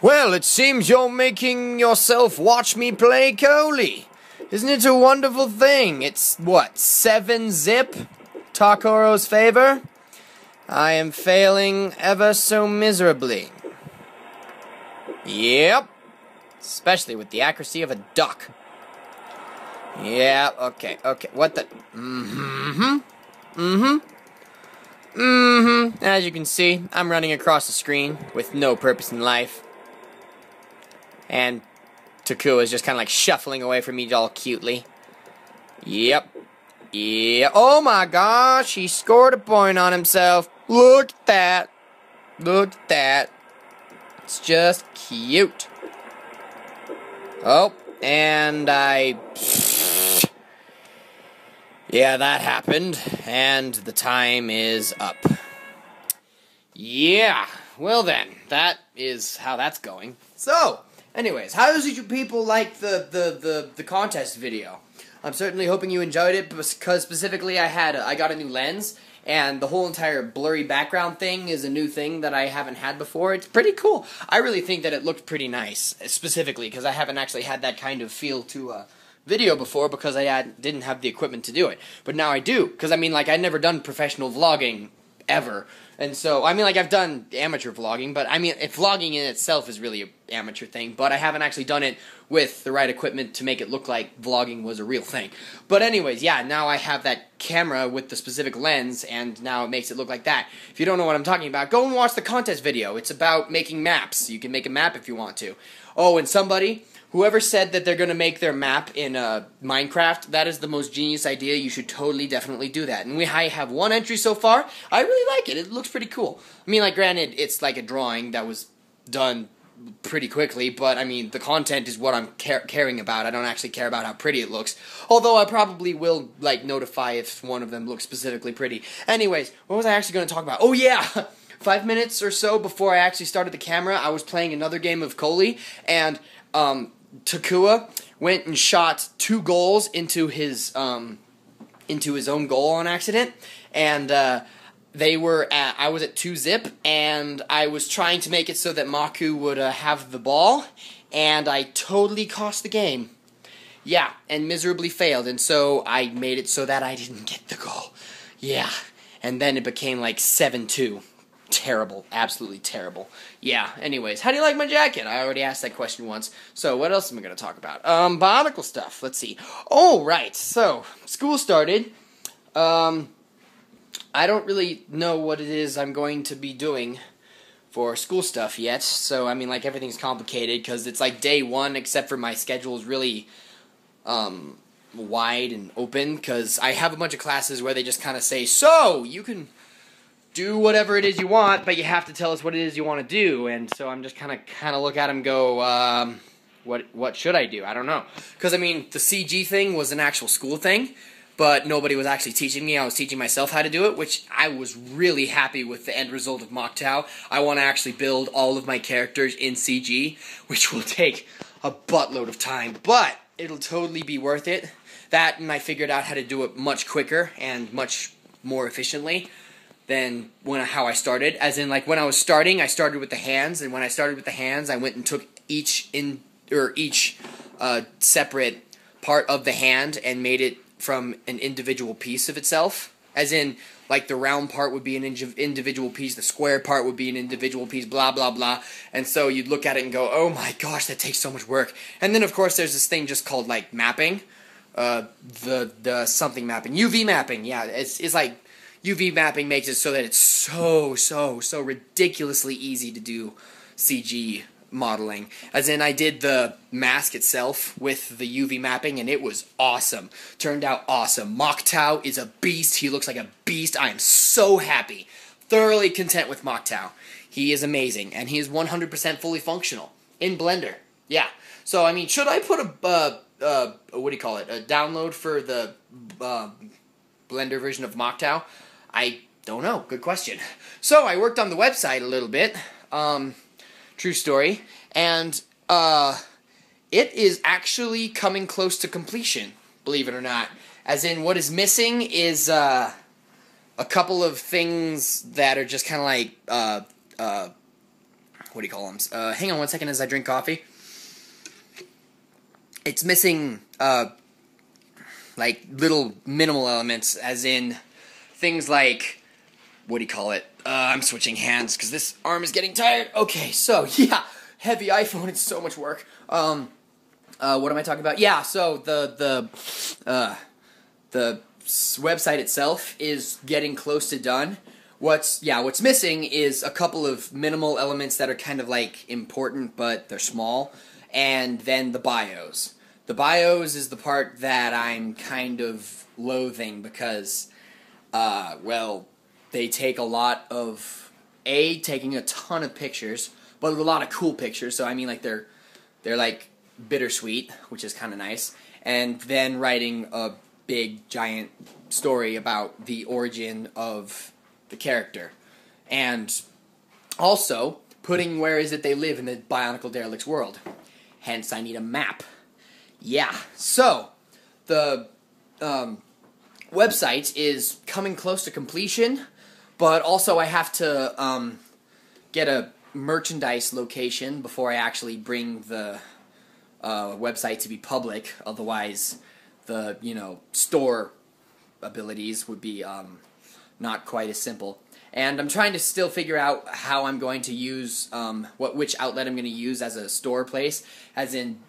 Well, it seems you're making yourself watch me play Coley. Isn't it a wonderful thing? It's, what, 7-zip? Takoro's favor? I am failing ever so miserably. Yep. Especially with the accuracy of a duck. Yeah, okay. What the? As you can see, I'm running across the screen with no purpose in life. And Takua is just kind of like shuffling away from me all cutely. Yep. Yeah. Oh my gosh, he scored a point on himself. Look at that. Look at that. It's just cute. Oh, and yeah, that happened, and the time is up. Yeah, well then, that is how that's going. So, anyways, how did you people like the contest video? I'm certainly hoping you enjoyed it, because specifically I got a new lens, and the whole entire blurry background thing is a new thing that I haven't had before. It's pretty cool. I really think that it looked pretty nice, specifically because I haven't actually had that kind of feel to video before, because I didn't have the equipment to do it. But now I do, because I mean, like, I've never done professional vlogging ever. And so, I mean, like, I've done amateur vlogging, but I mean, vlogging in itself is really an amateur thing, but I haven't actually done it with the right equipment to make it look like vlogging was a real thing. But anyways, yeah, now I have that camera with the specific lens, and now it makes it look like that. If you don't know what I'm talking about, go and watch the contest video. It's about making maps. You can make a map if you want to. Oh, and whoever said that they're going to make their map in Minecraft, that is the most genius idea. You should totally, definitely do that. And I have one entry so far. I really like it. It looks pretty cool. I mean, like, granted, it's like a drawing that was done pretty quickly, but, I mean, the content is what I'm caring about. I don't actually care about how pretty it looks. Although I probably will, like, notify if one of them looks specifically pretty. Anyways, what was I actually going to talk about? Oh, yeah! 5 minutes or so before I actually started the camera, I was playing another game of Coley, and, Takua went and shot 2 goals into his own goal on accident, and I was at 2-zip, and I was trying to make it so that Maku would have the ball, and I totally cost the game. Yeah, and miserably failed, and so I made it so that I didn't get the goal. Yeah, and then it became like 7-2. Terrible. Absolutely terrible. Yeah, anyways, how do you like my jacket? I already asked that question once. So, what else am I going to talk about? Bionicle stuff. Let's see. Oh, right. So, school started. I don't really know what it is I'm going to be doing for school stuff yet. So, I mean, like, everything's complicated because it's like day 1, except for my schedule is really wide and open, because I have a bunch of classes where they just kind of say, so, you can do whatever it is you want, but you have to tell us what it is you want to do. And so I'm just kind of look at them and go, what should I do? I don't know. Because, I mean, the CG thing was an actual school thing, but nobody was actually teaching me. I was teaching myself how to do it, which I was really happy with the end result of Moktao. I want to actually build all of my characters in CG, which will take a buttload of time, but it'll totally be worth it. That, and I figured out how to do it much quicker and much more efficiently than how I started. As in, like, when I was starting, I started with the hands, and when I started with the hands, I went and took each separate part of the hand and made it from an individual piece of itself. As in, like, the round part would be an individual piece, the square part would be an individual piece, blah, blah, blah. And so you'd look at it and go, oh my gosh, that takes so much work. And then, of course, there's this thing just called, like, mapping. The something mapping. UV mapping, yeah. It's like, UV mapping makes it so that it's so ridiculously easy to do CG modeling. As in, I did the mask itself with the UV mapping, and it was awesome. Turned out awesome. Moktao is a beast. He looks like a beast. I am so happy. Thoroughly content with Moktao. He is amazing, and he is 100% fully functional in Blender. Yeah. So, I mean, should I put what do you call it? A download for the Blender version of Moktao? I don't know. Good question. So, I worked on the website a little bit. True story. And, it is actually coming close to completion, believe it or not. As in, what is missing is, a couple of things that are just kind of like, what do you call them? Hang on one second as I drink coffee. It's missing, like, little minimal elements, as in things like, what do you call it? I'm switching hands because this arm is getting tired. Okay, so, yeah, heavy iPhone, it's so much work. What am I talking about? Yeah, so the website itself is getting close to done. What's missing is a couple of minimal elements that are kind of like important, but they're small, and then the bios. The bios is the part that I'm kind of loathing because, well, they take a lot of, taking a ton of pictures, but a lot of cool pictures, so I mean, like, they're like bittersweet, which is kind of nice, and then writing a big, giant story about the origin of the character, and also putting where is it they live in the Bionicle Derelict's world. Hence, I need a map. Yeah, so the website is coming close to completion, but also I have to get a merchandise location before I actually bring the website to be public. Otherwise, the store abilities would be not quite as simple. And I'm trying to still figure out how I'm going to use, which outlet I'm going to use as a store place, as in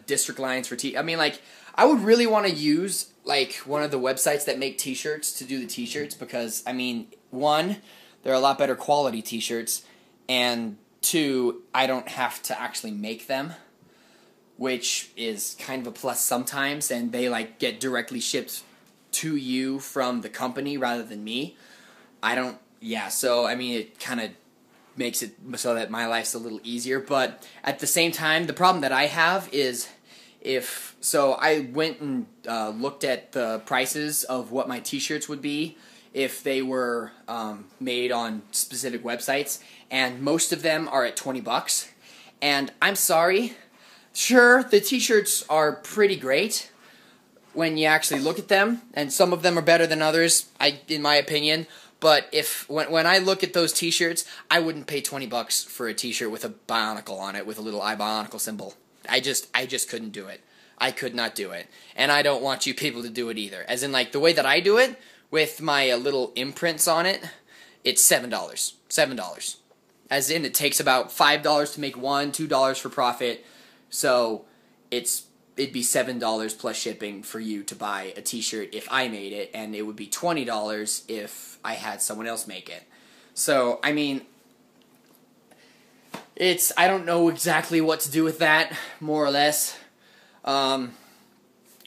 district lines for I mean, like, I would really want to use, like, one of the websites that make t-shirts to do the t-shirts, because, I mean, one, they're a lot better quality t-shirts, and two, I don't have to actually make them, which is kind of a plus sometimes, and they, like, get directly shipped to you from the company rather than me. So, I mean, it kind of makes it so that my life's a little easier, but at the same time, the problem that I have is I went and looked at the prices of what my t-shirts would be if they were made on specific websites, and most of them are at $20, and I'm sorry, sure, the t-shirts are pretty great when you actually look at them, and some of them are better than others, in my opinion. But when I look at those t-shirts, I wouldn't pay $20 for a t-shirt with a Bionicle on it, with a little iBIONICLE symbol. I just couldn't do it. I could not do it. And I don't want you people to do it either. As in, like, the way that I do it, with my little imprints on it, it's $7. $7. As in, it takes about $5 to make one, $2 for profit. So, it'd be $7 plus shipping for you to buy a t-shirt if I made it, and it would be $20 if I had someone else make it. So, I mean, I don't know exactly what to do with that, more or less.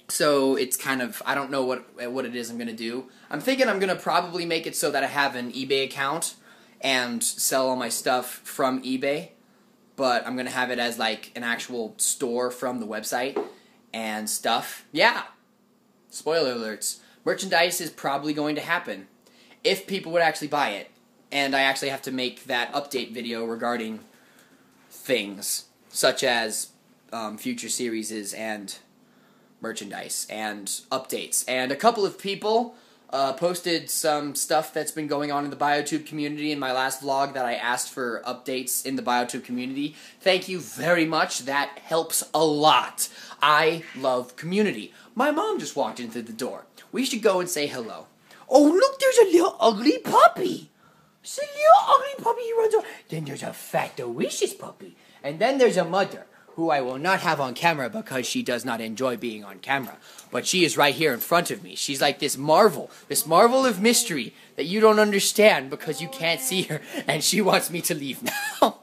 So it's kind of, I don't know what it is I'm going to do. I'm thinking I'm going to probably make it so that I have an eBay account and sell all my stuff from eBay, but I'm going to have it as, like, an actual store from the website and stuff. Yeah. Spoiler alerts. Merchandise is probably going to happen if people would actually buy it. And I actually have to make that update video regarding things such as future series and merchandise and updates. And a couple of people posted some stuff that's been going on in the BioTube community in my last vlog that I asked for updates in the BioTube community. Thank you very much. That helps a lot. I love community. My mom just walked into the door. We should go and say hello. Oh, look, there's a little ugly puppy. It's a little ugly puppy who runs over. Then there's a fat, delicious puppy. And then there's a mother, who I will not have on camera because she does not enjoy being on camera. But she is right here in front of me. She's like this marvel of mystery that you don't understand because you can't see her, and she wants me to leave now.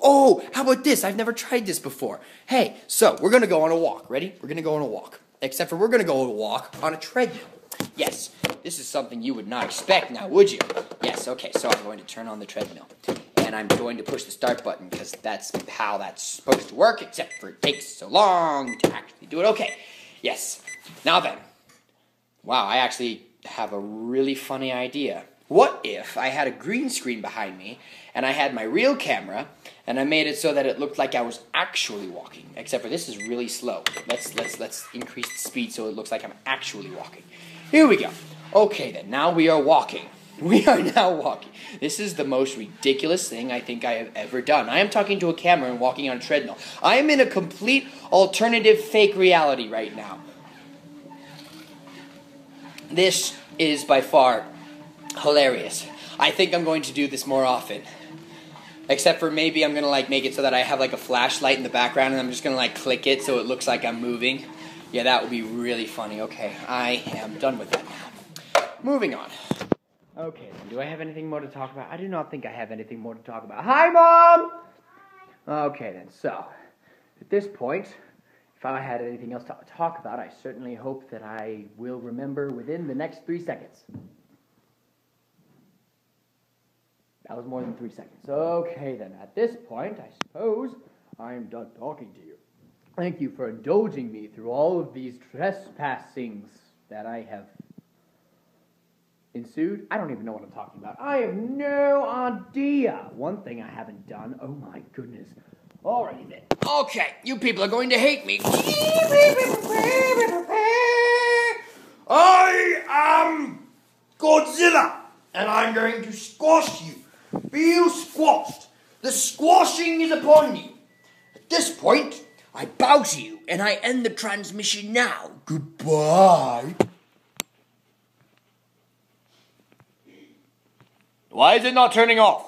Oh, how about this? I've never tried this before. Hey, so we're going to go on a walk. Ready? We're going to go on a walk. Except for we're going to go on a walk on a treadmill. Yes, this is something you would not expect now, would you? Yes, okay, so I'm going to turn on the treadmill. And I'm going to push the start button because that's how that's supposed to work, except for it takes so long to actually do it. Okay, yes. Now then. Wow, I actually have a really funny idea. What if I had a green screen behind me, and I had my real camera, and I made it so that it looked like I was actually walking, except for this is really slow. Let's increase the speed so it looks like I'm actually walking. Here we go. Okay then, now we are walking. We are now walking. This is the most ridiculous thing I think I have ever done. I am talking to a camera and walking on a treadmill. I am in a complete alternative fake reality right now. This is by far hilarious. I think I'm going to do this more often. Except for maybe I'm going to like make it so that I have like a flashlight in the background and I'm just going to like click it so it looks like I'm moving. Yeah, that would be really funny. Okay, I am done with that now. Moving on. Okay, then, do I have anything more to talk about? I do not think I have anything more to talk about. Hi, Mom! Okay, then, so, at this point, if I had anything else to talk about, I certainly hope that I will remember within the next 3 seconds. That was more than 3 seconds. Okay, then, at this point, I suppose I am done talking to you. Thank you for indulging me through all of these trespassings that I have ensued. I don't even know what I'm talking about. I have no idea. One thing I haven't done. Oh my goodness. Alrighty then. Okay, you people are going to hate me. I am Godzilla, and I'm going to squash you. Feel squashed. The squashing is upon you. At this point, I bow to you, and I end the transmission now. Goodbye. Why is it not turning off?